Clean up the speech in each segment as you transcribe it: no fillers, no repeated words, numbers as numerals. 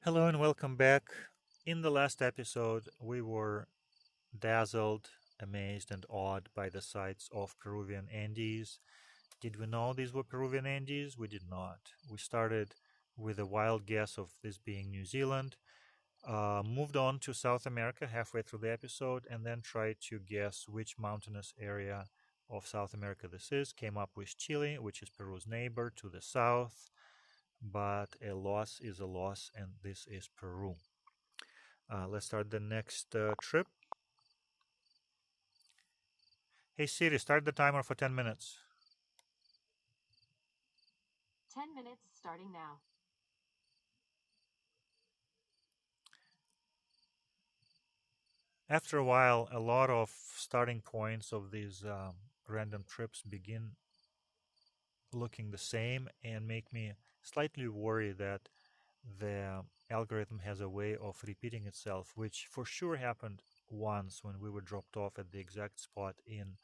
Hello and welcome back. In the last episode, we were dazzled, amazed, and awed by the sights of Peruvian Andes. Did we know these were Peruvian Andes? We did not. We started with a wild guess of this being New Zealand, moved on to South America halfway through the episode, and then tried to guess which mountainous area of South America this is. Came up with Chile, which is Peru's neighbor to the south, but a loss is a loss, and this is Peru. Let's start the next trip. Hey Siri, start the timer for 10 minutes. 10 minutes starting now. After a while, a lot of starting points of these random trips begin looking the same and make me slightly worried that the algorithm has a way of repeating itself, which for sure happened once when we were dropped off at the exact spot in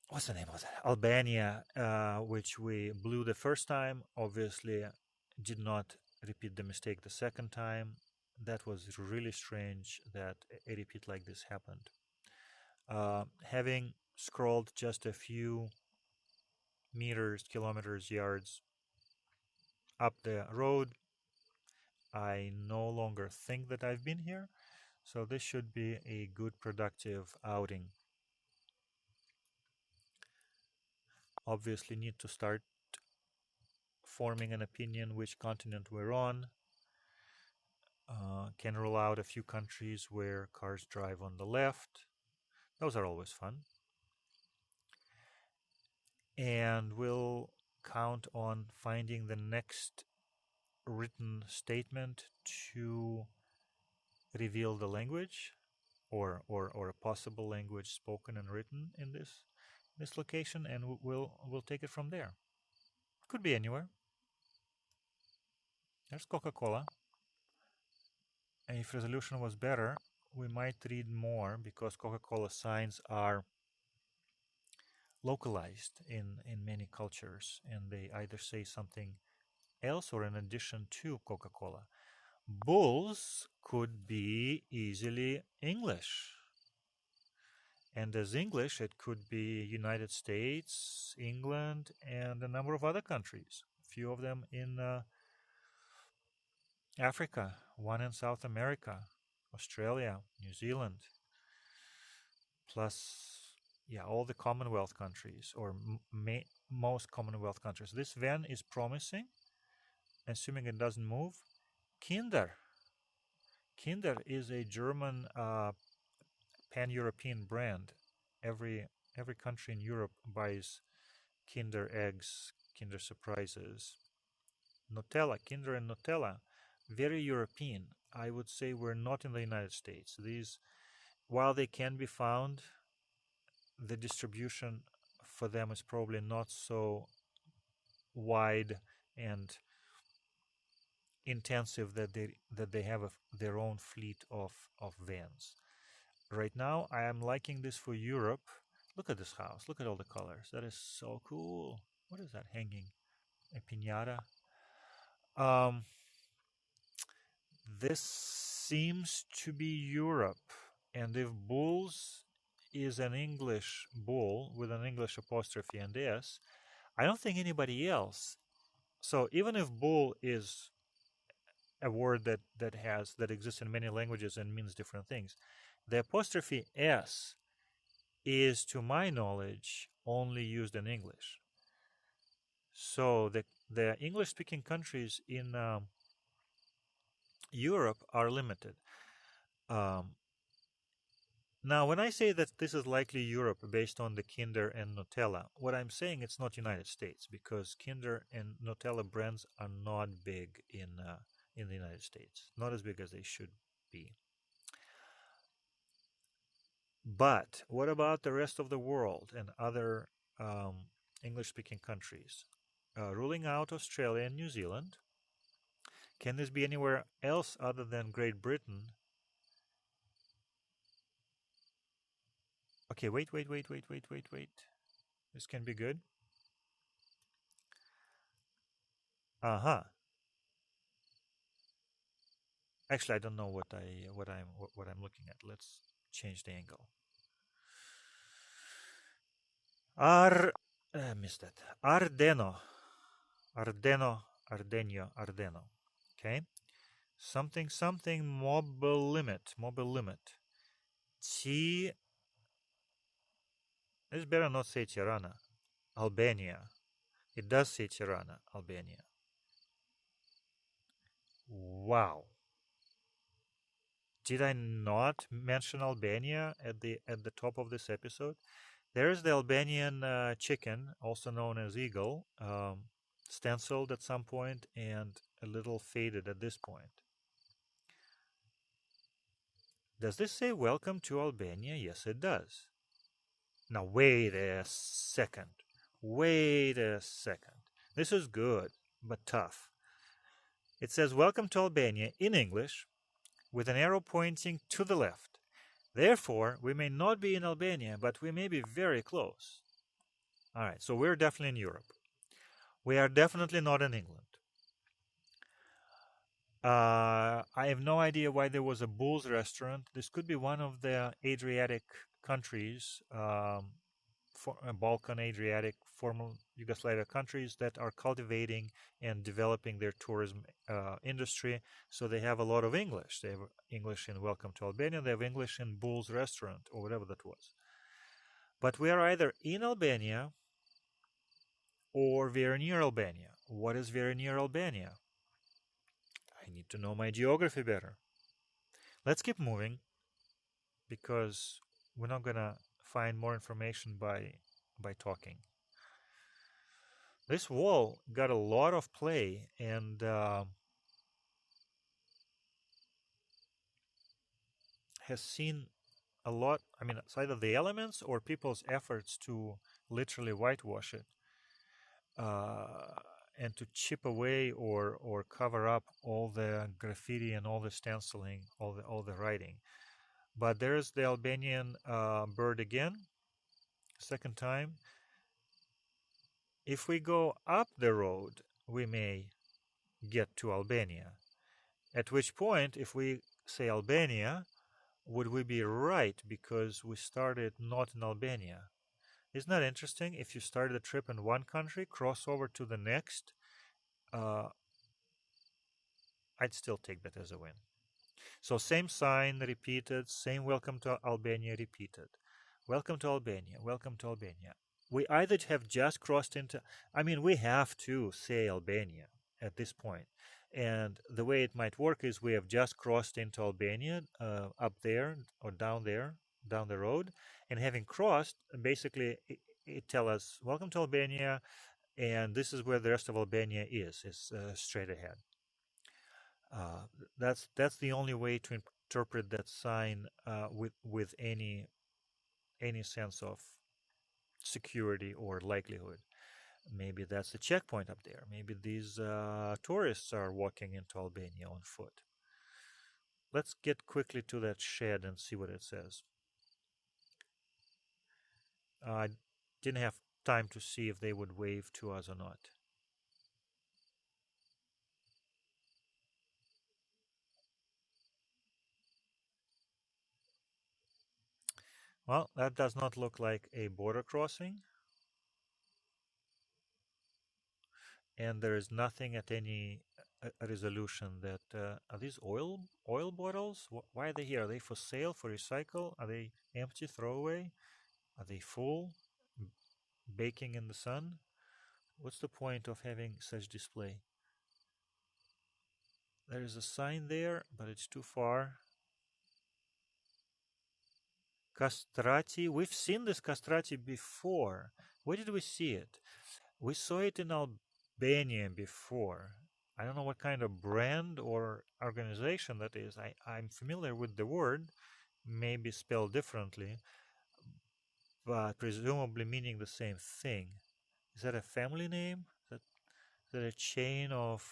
what's the name of that? Albania, which we blew the first time. Obviously, did not repeat the mistake the second time. That was really strange that a repeat like this happened. Having scrolled just a few meters, kilometers, yards up the road, I no longer think that I've been here. So this should be a good, productive outing. Obviously, need to start forming an opinion which continent we're on. Can rule out a few countries where cars drive on the left. Those are always fun. And we'll count on finding the next written statement to reveal the language or a possible language spoken and written in this location, and we'll take it from there. Could be anywhere. There's Coca-Cola. And if resolution was better, we might read more because Coca-Cola signs are localized in many cultures, and they either say something else or in addition to Coca-Cola. Bulls could be easily English. And as English, it could be United States, England, and a number of other countries. A few of them in Africa, one in South America, Australia, New Zealand, plus, yeah, all the Commonwealth countries, or most Commonwealth countries. This van is promising, assuming it doesn't move. Kinder. Kinder is a German pan-European brand. Every country in Europe buys Kinder eggs, Kinder surprises. Nutella, Kinder and Nutella, very European. I would say we're not in the United States. These, while they can be found, the distribution for them is probably not so wide and intensive that they have their own fleet of vans. Right now, I am liking this for Europe. Look at this house. Look at all the colors. That is so cool. What is that hanging? A piñata? Um, this seems to be Europe. And if bulls is an English bull with an English apostrophe and S, I don't think anybody else. So even if bull is a word that exists in many languages and means different things, the apostrophe S is, to my knowledge, only used in English. So the English-speaking countries in Europe are limited. Um, Now, when I say that this is likely Europe based on the Kinder and Nutella, what I'm saying it's not United States because Kinder and Nutella brands are not big in the United States, not as big as they should be. But what about the rest of the world and other English-speaking countries? Ruling out Australia and New Zealand, can this be anywhere else other than Great Britain? Okay, wait. This can be good. Uh-huh. Actually, I don't know what I'm looking at. Let's change the angle. Ar, missed that. Ardeno, Ardeno. Okay, something something mobile limit. T. It's better not say Tirana. Albania. It does say Tirana, Albania. Wow. Did I not mention Albania at the top of this episode? There is the Albanian chicken, also known as eagle, stenciled at some point and a little faded at this point. Does this say welcome to Albania? Yes, it does. Now, wait a second. Wait a second. This is good, but tough. It says welcome to Albania in English with an arrow pointing to the left. Therefore, we may not be in Albania, but we may be very close. All right, so we're definitely in Europe. We are definitely not in England. I have no idea why there was a Bulls restaurant. This could be one of the Adriatic countries, Balkan, Adriatic, former Yugoslavia countries that are cultivating and developing their tourism industry. So they have a lot of English. They have English in Welcome to Albania. They have English in Bulls restaurant or whatever that was. But we are either in Albania or very near Albania. What is very near Albania? I need to know my geography better. Let's keep moving because we're not gonna find more information by talking. This wall got a lot of play and has seen a lot. I mean, it's either the elements or people's efforts to literally whitewash it uh, and to chip away or cover up all the graffiti and all the stenciling, all the writing. But there's the Albanian bird again, second time. If we go up the road, we may get to Albania. At which point, if we say Albania, would we be right because we started not in Albania? Isn't that interesting? If you started a trip in one country, cross over to the next, uh, I'd still take that as a win. So same sign repeated, same welcome to Albania repeated. Welcome to Albania, welcome to Albania. We either have just crossed into, I mean, we have to say Albania at this point. And the way it might work is we have just crossed into Albania up there or down there, down the road. And having crossed, basically, it tells us, welcome to Albania. And this is where the rest of Albania is. It's straight ahead. Uh, that's the only way to interpret that sign with any sense of security or likelihood. Maybe that's the checkpoint up there. Maybe these tourists are walking into Albania on foot. Let's get quickly to that shed and see what it says. I didn't have time to see if they would wave to us or not. Well, that does not look like a border crossing. And there is nothing at any resolution that are these oil bottles? Why are they here? Are they for sale, for recycle? Are they empty, throwaway? Are they full, baking in the sun? What's the point of having such display? There is a sign there, but it's too far. Castrati. We've seen this castrati before. Where did we see it? We saw it in Albania before. I don't know what kind of brand or organization that is. I'm familiar with the word, maybe spelled differently, but presumably meaning the same thing. Is that a family name? Is that a chain of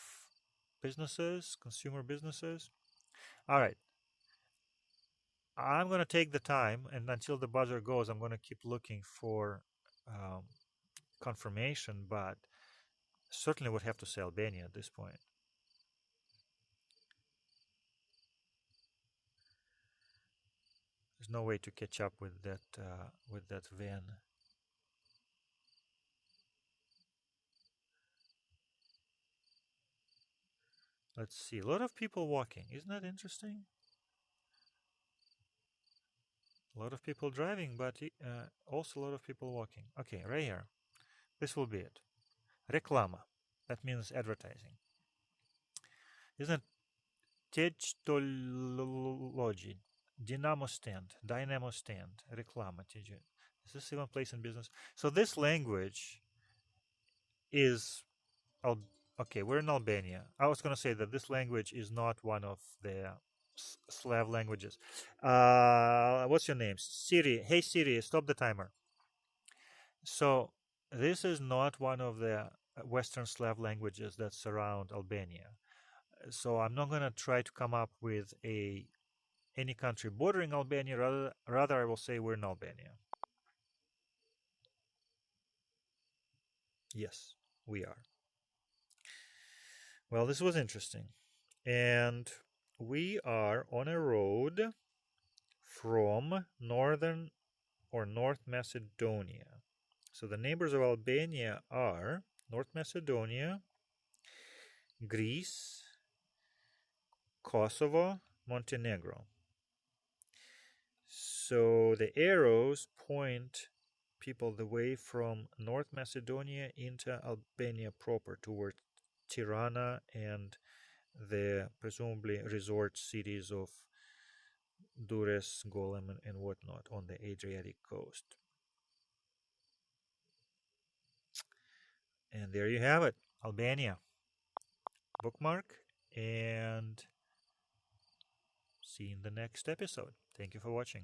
businesses, consumer businesses? All right. I'm going to take the time, and until the buzzer goes, I'm going to keep looking for um, confirmation, but certainly would have to say Albania at this point. no way to catch up with that van. Let's see. A lot of people walking. Isn't that interesting? A lot of people driving, but also a lot of people walking. Okay, right here. This will be it. Reklama. That means advertising. Isn't it? Technology. Dynamo stand. Reklama. Is this even place in business? So this language is Al- okay. We're in Albania. I was going to say that this language is not one of the Slav languages. What's your name? Siri. Hey Siri, stop the timer. So this is not one of the Western Slav languages that surround Albania. So I'm not going to try to come up with a any country bordering Albania. Rather, I will say we're in Albania. Yes, we are. Well, this was interesting. And we are on a road from northern or North Macedonia. So the neighbors of Albania are North Macedonia, Greece, Kosovo, Montenegro. So the arrows point people the way from North Macedonia into Albania proper towards Tirana and the presumably resort cities of Durres, Golem, and whatnot on the Adriatic coast. And there you have it, Albania. Bookmark and see you in the next episode. Thank you for watching.